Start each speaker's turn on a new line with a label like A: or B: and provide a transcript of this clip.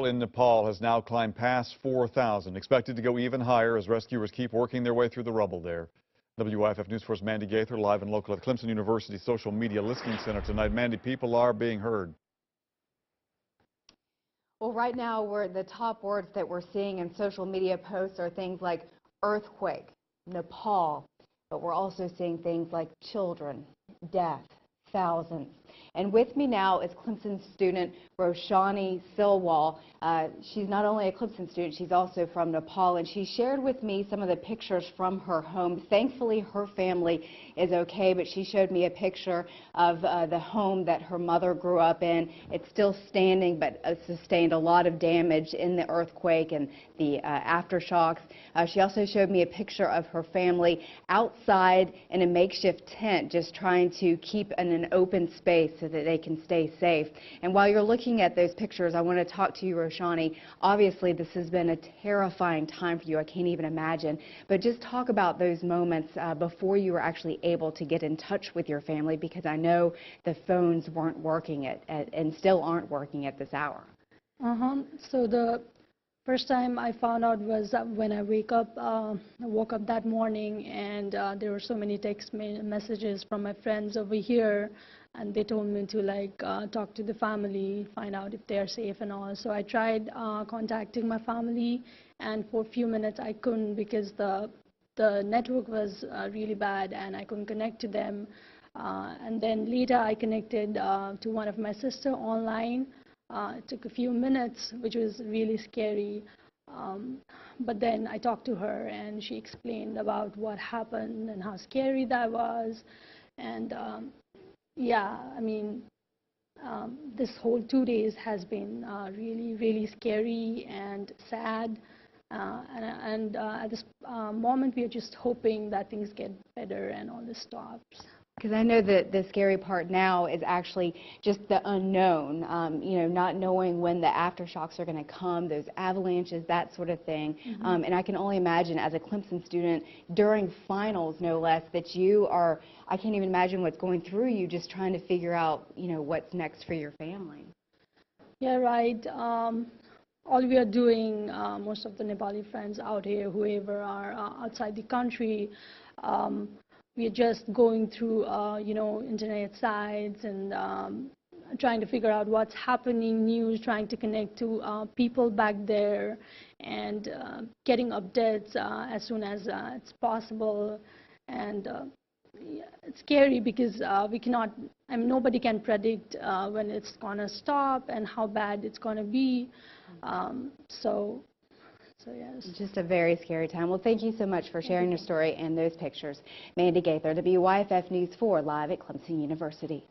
A: toll in Nepal has now climbed past 4,000, expected to go even higher as rescuers keep working their way through the rubble there. WYFF News 4's Mandy Gaither live and local at Clemson University Social Media Listening Center tonight. Mandy, people are being heard.
B: Well, right now, the top words that we're seeing in social media posts are things like earthquake, Nepal, but we're also seeing things like children, death, thousands. And with me now is Clemson student Roshani Silwal. She's not only a Clemson student, she's also from Nepal, and she shared with me some of the pictures from her home. Thankfully, her family is okay, but she showed me a picture of the home that her mother grew up in. It's still standing, but sustained a lot of damage in the earthquake and the aftershocks. She also showed me a picture of her family outside in a makeshift tent, just trying to keep in an open space so that they can stay safe. And while you're looking at those pictures, I want to talk to you, Roshani. Obviously, this has been a terrifying time for you. I can't even imagine. But just talk about those moments before you were actually able to get in touch with your family, because I know the phones weren't working and still aren't working at this hour.
C: So the first time I found out was when I woke up that morning, and there were so many text messages from my friends over here, and they told me to talk to the family, find out if they are safe and all. So I tried contacting my family, and for a few minutes I couldn't because the network was really bad and I couldn't connect to them. And then later I connected to one of my sister online. It took a few minutes, which was really scary. But then I talked to her and she explained about what happened and how scary that was. And yeah, I mean, this whole 2 days has been really, really scary and sad. At this moment, we are just hoping that things get better and all this stops.
B: Because I know that the scary part now is actually just the unknown, not knowing when the aftershocks are going to come, those avalanches, that sort of thing. And I can only imagine, as a Clemson student, during finals, no less, that you are, I can't even imagine what's going through you, just trying to figure out, what's next for your family.
C: Yeah, right. All we are doing, most of the Nepali friends out here, whoever are outside the country, we are just going through, internet sites and trying to figure out what's happening, news, trying to connect to people back there, and getting updates as soon as it's possible. And yeah, it's scary because we cannot, nobody can predict when it's going to stop and how bad it's going to be. So yes.
B: It's just a very scary time. Well, thank you so much for sharing your story and those pictures. Mandy Gaither, WYFF News 4, live at Clemson University.